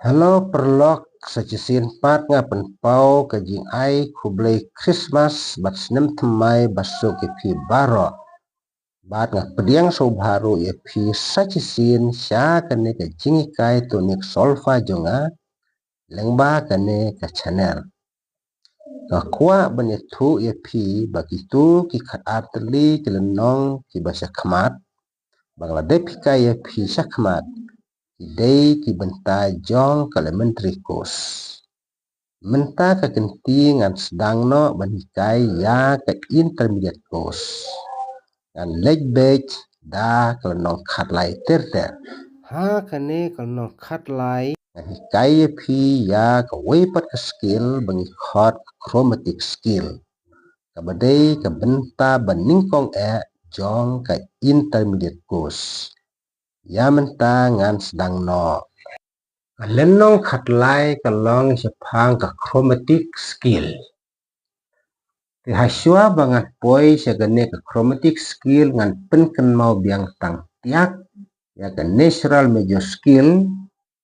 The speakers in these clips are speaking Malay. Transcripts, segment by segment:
Hello perlok sacisin pat nga penpau kajing ai kublai Christmas bat sinem temai baso ke pi baro bat nga pediang so baru ye pi sacisin sya kane kajing kai tonik solfa jonga lengba kane ka channel kakwa banyetu ye pi bagitu ki khat artli kelenong ki bahasa khmat Bangladesh ka ye pi sakmat Idai ki benta jong elementary course. Menta ka kenti ngan sedang no banikai ya ka intermediate course. Ngan lej bej da kelenong khat lai ter. Ha kane kelenong khat lai ngan hikai ye pi ya ka weipat ka skill bangi khot chromatic skill. Kabadai ka benta baningkong jong ka intermediate course. Ya menta ngan sedang no. Lenong khatlai kalong sepang ka chromatic skill. Ti haswa bangat poi sagane ka chromatic skill ngan penken mau biang tang tiak ya ka natural major skill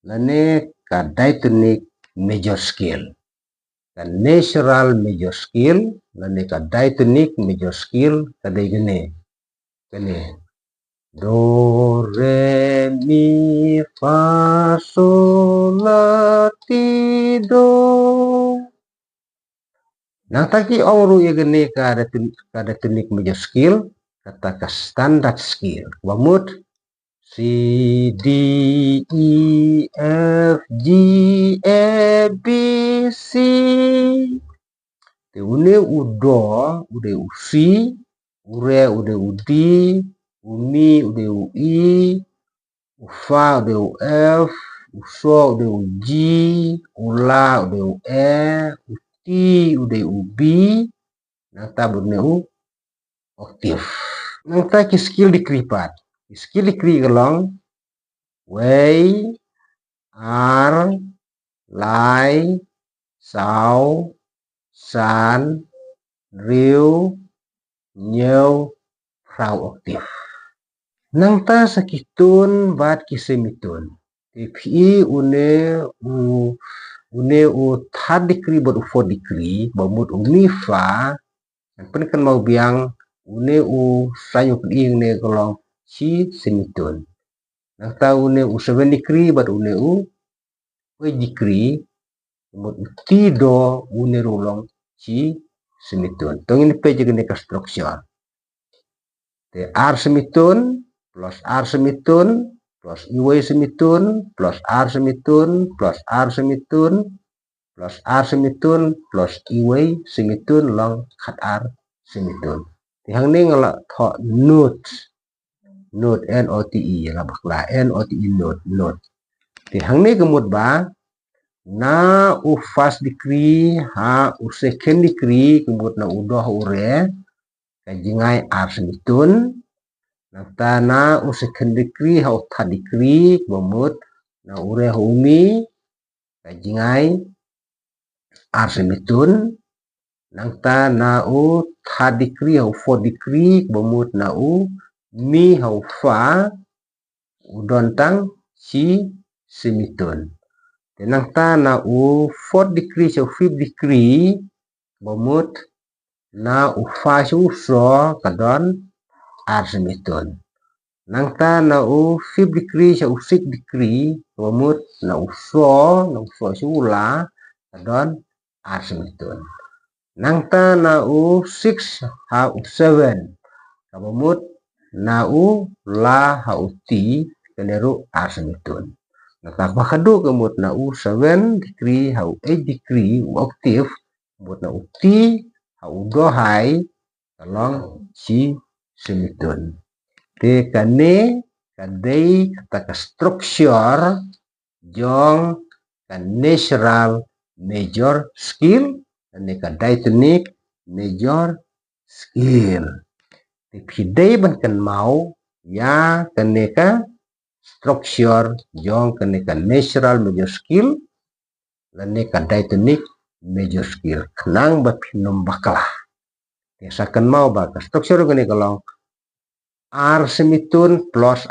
lane ka diatonic major skill. Ka natural major skill lane ka diatonic major skill kadai gane. Do, re, mi, fa, sol, la, ti, do. Nang taki ong ye gene kada tunik major skill kata ka standard skill. Wamut C, D, E, F, G, A, B, C. Te une udo, ude usi, ure ude udi, umi ude ui, ufa ude uf, uso ude uji, ula ude ue, uti ude ubi, nangta budne oktif. Nangta ki skill dikripat. Skill dikri gelong wei, ar, lai, sau, san, riu, nyeu, frau oktif. Nangta sakitun bat kisemitun. Tipi une u third degree bat u fourth degree bamut unifa pen kan mau biang une u sanyu ing ne kolong si semitun. Nangta une u 7 degree bat une u 8 degree bamut tido une rolong si semitun. Tong ini peje gene ka structure. Te R semitun plus R semitun plus iwe semitun plus R semitun plus R semitun plus R semitun plus iwe semitun long khat R semitun. Thì hang ni ngala tho note N O T E la bakla N O T E note. Thì hang ni kemut ba na u first degree ha u second degree kemut na udoh ure kajingai R semitun. Nangta na u second degree ha third degree bomut na ure umi kajingai R semitun. Nangta na u third degree ha fourth degree bomut na u mi ha fa udon tang si semitun. Nangta na u fourth degree sa fifth degree bomut na u fa su so kadon R semitun. Nangta na u fifth degree sa u sixth degree bomut na u so su la kadon R semitun. Nangta na u 6 ha u 7 kabomut na u la ha u ti keneru R semitun. Nangta bakadu kemut na u 7 degree ha u 8 degree u oktif kemut na u ti ha u do hai kalong si semitun. Te kane kadai kata ka structure jong ka natural major skill ane ka diatonic major skill. Pidai ban kan mau ya kane ka structure jong kane ka natural major skill ane ka diatonic major skill. Kenang ba pinom baklah. Sakan mau ba ka structure kane kalong R semitun plus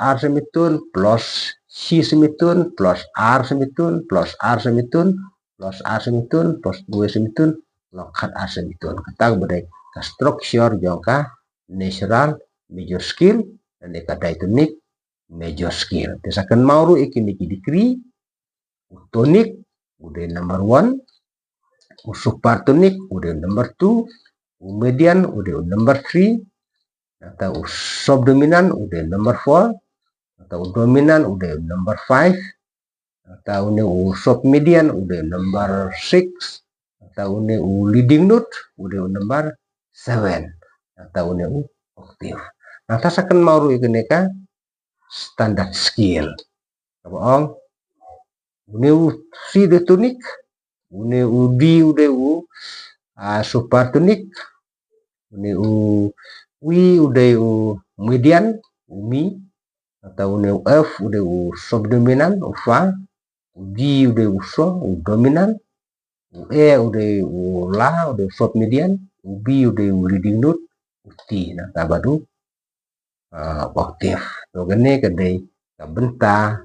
C semitun plus R semitun plus R semitun plus R semitun plus 2 semitun lokat R semitun. Kita berdaya ka structure jangka natural major scale dan ka diatonic major scale. Tesakan mauru iki degree tonic udah number 1, supertonic udah number 2, median udah number 3, atau subdominan udah number 4, atau dominan udah number 5, atau submedian udah number 6, atau leading note udah number 7, atau octave. Nah, tasakan mauru ikeneka standard scale. Kabaong C de tonic, D udah supertonic, wi udah median, mi, atau F udah subdominan, fa, D udah dominan, E udah la, udah submedian, B udah leading note, T. Nah, tabadu octave. So, gani kadai kabenta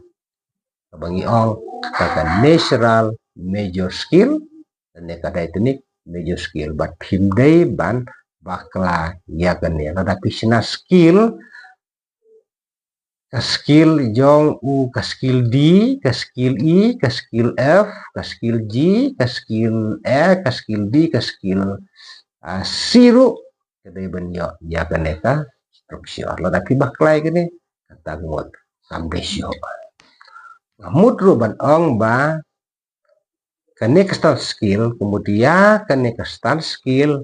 kabangiong kata natural major scale dan kada itonik major scale. But himday ban bakla ya gani. Tetapi sina skill ka skill jong u ka skill D, ka skill E, ka skill F, ka skill G, ka skill E, ka skill D, ka skill zero kadai banyo ya gani ka structure. Tetapi bakla gani kata ngot ratio. Mudro ban ong ba kanekastan skill kemudian kanekastan skill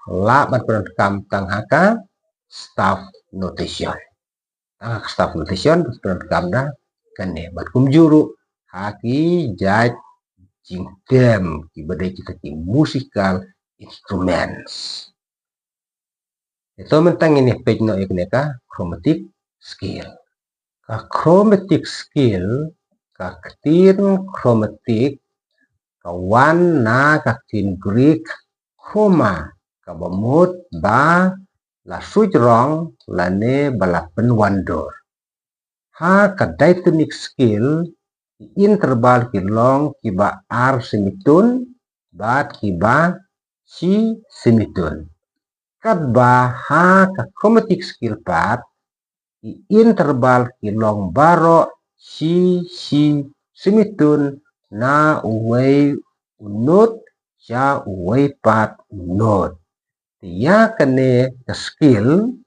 la ban kam tang haka staff notation. Tang staff notation ban kam da kane ban kumjuru haki jaj jingtem ki badai kita ki musical instruments. Ito mentang ini page no ikneka chromatic scale. Ka chromatic scale kaktin chromatic kawan na kaktin Greek chroma kabamut ba la sujrong lane balapen wandor ha ka diatonic scale interval kilong kiba R semitun bat kiba C semitun kadba ha ka chromatic scale pat interval kilong baro si semitun na uway unot siya uway pat unot. Tiya kane ka skill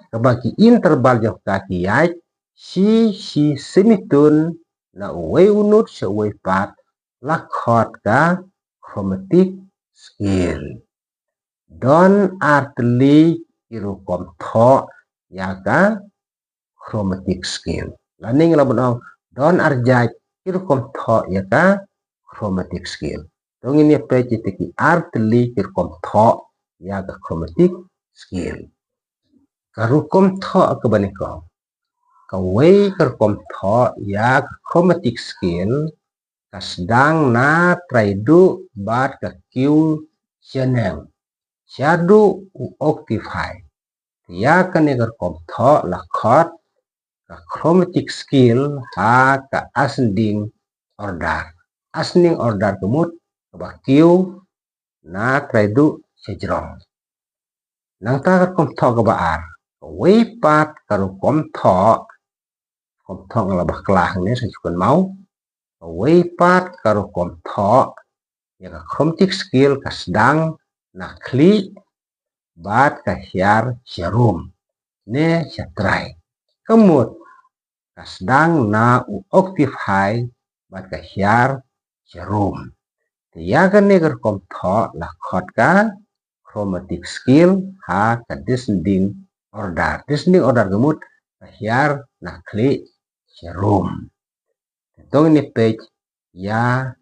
kabagi interval yung kakiyay si semitun na uway unot siya uway pat lakhot ka chromatic scale. Don artli irukom tho yaka chromatic scale. Laning labon don arjay irukom tho yaka chromatic scale. Dong ini peci teki artli irukom tho yaka chromatic scale. Karukom tho kebanikong. Kaway karukom tho yaka chromatic scale kasdang na traidu bat kakiu sianeng. Siadu octave high. Ya kanegar komtho lakhot ka chromatic scale ha ka ascending order. Ascending order kemut kabakiu na traidu sejrong. Nang tagar komtho kabaar. Way pat karu komtho ngalabah kelah ni sejukun mau. Way pat karu komtho ya ka chromatic scale kasdang na kli bat kahyar syarum ne syatrai kemut kasdang na octave high bat kahyar syarum tiyagan neger komtho lakhot ka chromatic scale ha ka descending order gemut kahyar na kli syarum itong ni page ya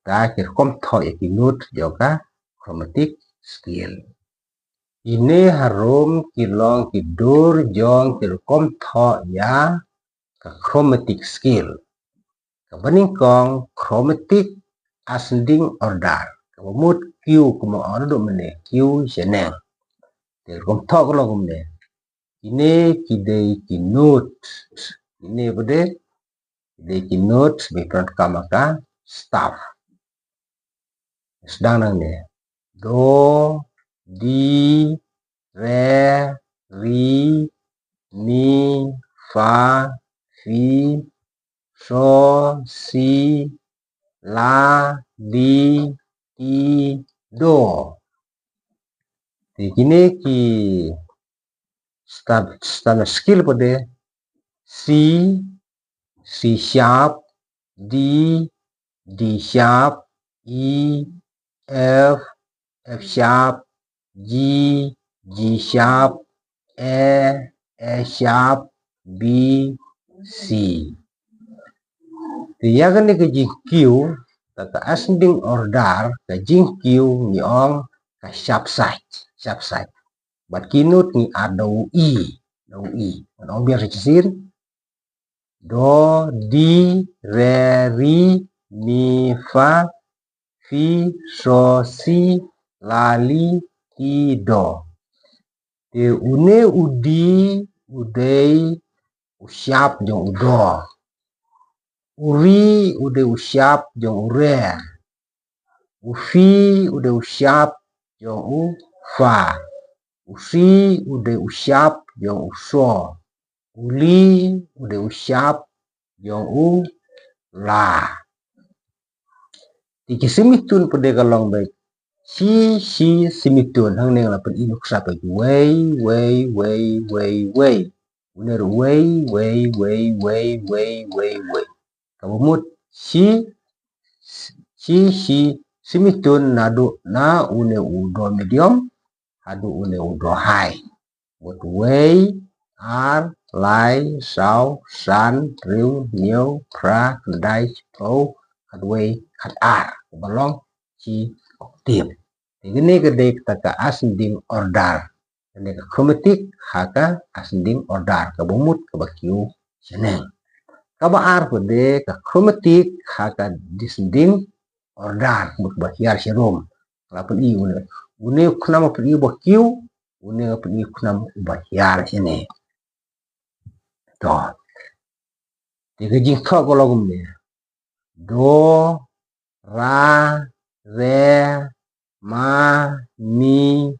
ta kir komtho yakinut joka chromatic scale. Ini harum kilong kidur jong kilkom tho ya ka chromatic scale. Kabaningkong chromatic ascending order. Kabamut Q kuma ono do mene Q seneng. Kilkom tho ko long mene. Ini kidei kinut Ini pada di note sebagai maka staff. Sedang nang ni. Do, di, re, ri, mi, fa, fi, so, si, la, di, ti, do. Di kini ki start skill pada C sharp, D sharp, E, F sharp, G sharp, A sharp, B, C. Tiya kan ke Q, kata ascending order, ke Q ni ong ke sharp side. Bat kinut ni ada I. Ong biar secir. Do, di, re, ri, mi, fa, fi, so, si, la, li, ti, do. Te une udi, udei, usyap jong udo. Uri ude usyap jong ure. Ufi ude usyap jong ufa. Usi ude usyap jong uso. Uli ude usyap jong u la. Tiki simitun pada kalong baik. Si simitun hang neng lapan inuk sapa wei. Uner wei. Kabumut si simitun nadu na une udo medium hadu une udo high. Mut wei ar lai sau san riu niu pra kendai pau kat wei kat ar balong si oktav. Ini kedai kata ascending order. Ini ke chromatic haka ascending order kabumut kabakiu seneng. Kaba ar pada ke chromatic haka descending order mut bakiar serum. Lapan i une kunam pun i bakiu une pun i kunam bakiar sini. Toh. Tiga jingkau kalau gumne. Do, ra, re, ma, mi,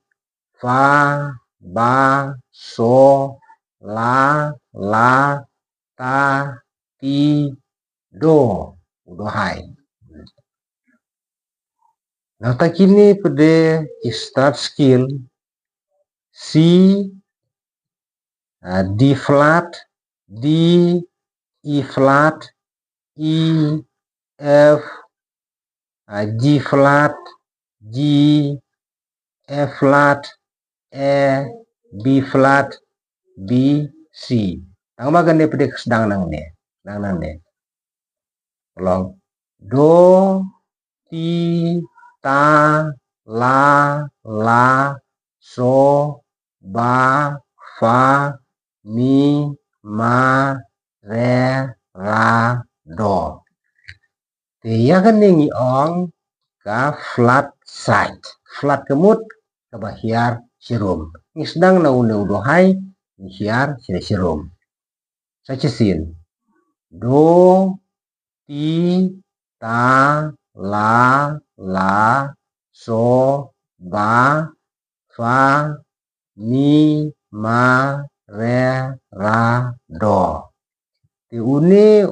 fa, ba, so, la, ta, ti, do. Udo hai. Nah, tak kini pada start skill C, D flat, D, E flat, E, F, G flat, G, F flat, E, B flat, B, C. Ang maganda pada sedang nang ni. Tolong. Do, ti, ta, la, so, ba, fa, mi, ma, re, ra, do. Tiya kan ni ong ka flat side. Flat kemut ka bahiar serum. Ni sedang na une udo hai ni hiar serum. Sacesin. Do, ti, ta, la, so, ba, fa, mi, ma, re, ra, do. Ti une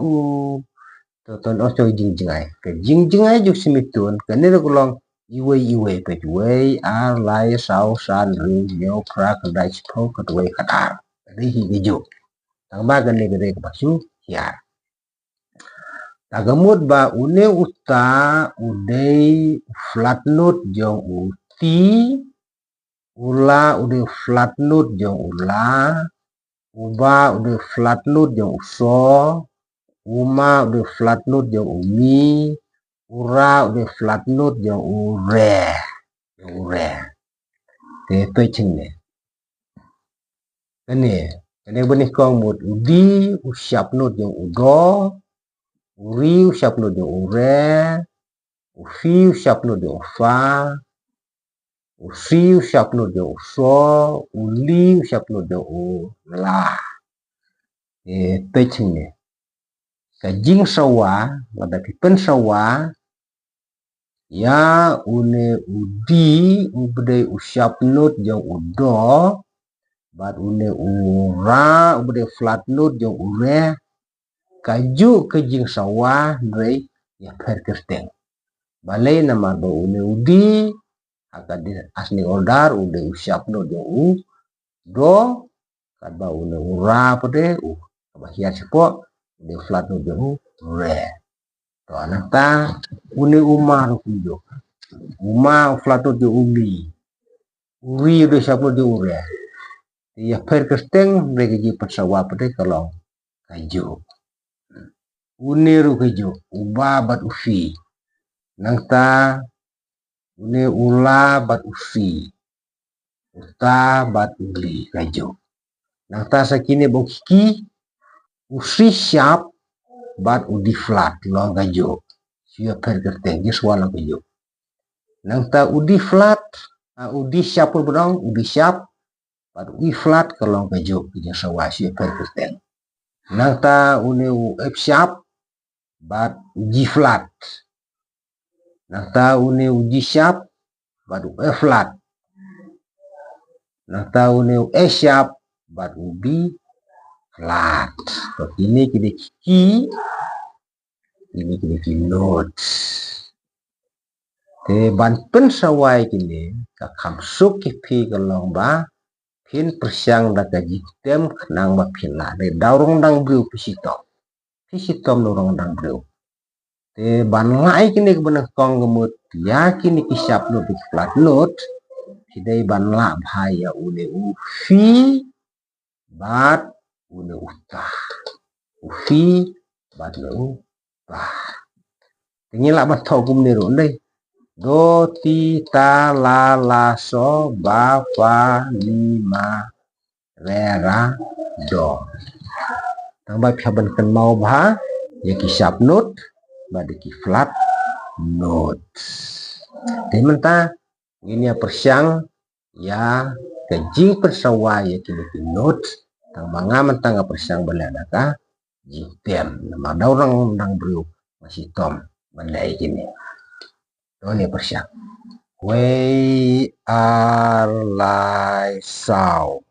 ton oso jingjengai. Ke jingjengai juk simitun. Kene kulong iwe pe wei ar lai sau san ru nyo pra kendai sipo kedue kadar. Jadi hiji tambah kene gede kepasu hiar. Tagamut ba une uta udei flat note jong uti ula ude flat note jong ula uba ude flat note jong uso uma udah flat note jong umi, ura udah flat note jong ure. Te ceng ne. Kene benih kong mut udi usyap note jong udo, uri usyap note jong ure, ufi usyap note jong ufa, usi usyap note jong uso, uli usyap note jong ula. page ni ka jing sawa lada pipen sawa ya une udi ubde usyap note jong udo bat une ura ubde flat note jong ure kaju ke jing sawa ndrei ya per kerteng balai nama do une udi akad asli ordar ude usyap note jong u do kadba une ura pade bahia sipo de flat no jong re to anata une uma ro kujo uma flat no jong uri de siapa de ure ya per kerteng regi persawa pade kalau kajo une ro kajo uba bat ufi nangta une ula bat ufi uta bat uli kajo nangta sakine bokiki usi siap bat udi flat long kajo sia per kerteng je swala kajo nangta udi flat udi siap berang udi siap bat udi flat kalau kajo je sawa sia per kerteng nangta une u f siap bat uji flat nangta une uji siap bat u f flat nangta une u e siap bat ubi flat. So, ini kini notes. Te ban pen sawai kini ka kamsuk kipi kalong ba pin persiang da gaji tem kenang ba pin la de daurong dang breu pisitom dorong dang breu. Te ban lai kini kebenang kong gemut ya kini kisap no big flat note kidai ban la bahaya une ufi bat une utah ufi bat lu bah tinggal lah bat kum ni ron dei do ti ta la so ba fa ni ma re ra do tambah phaban kan mau ba ya kisap note ba de ki flat note de menta ini persiang ya kejing persawa ya kini note tang manga mentang persiang balada ka jitem nama daurang nang bru masih tom balai kini to ni persiang we are like sau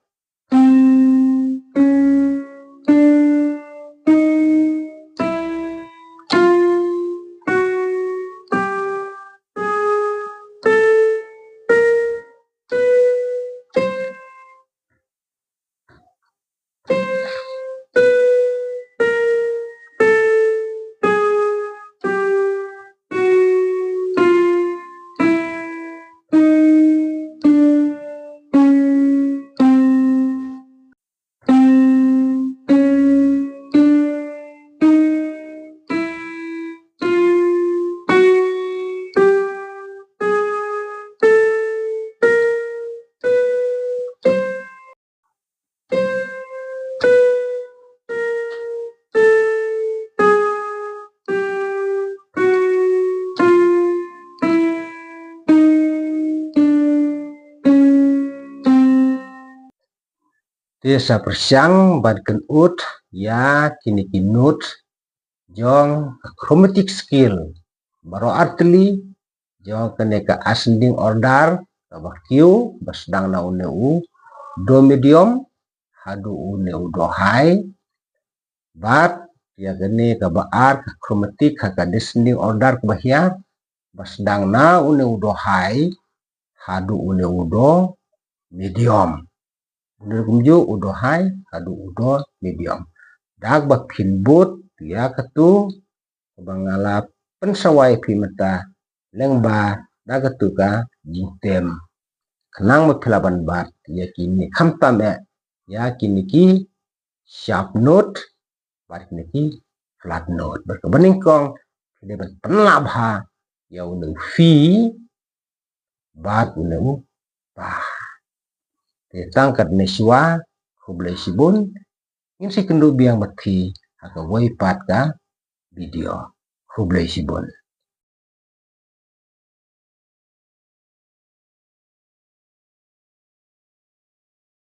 desa persiang badkan ut ya kini kinut jong chromatic skill baro artli jong keneka ascending order tabak q basdang na une u do medium hadu une u do high bat ya gene ka baar chromatic ka descending order ka bahia basdang na une u do high hadu une u do medium Bener kumju udo high adu udo medium dag bak pinbut ya ketu bangala pensawai pimeta lengba dagatu ka jintem kenang mapelaban bat ya kini kamtam ya kini ki sharp note bat kini ki flat note berkebening kong kini penlabha ya unu fi bat unu bah tangkat neswa kublai sibun in si kendu biang mati aka wai pat ka video kublai sibun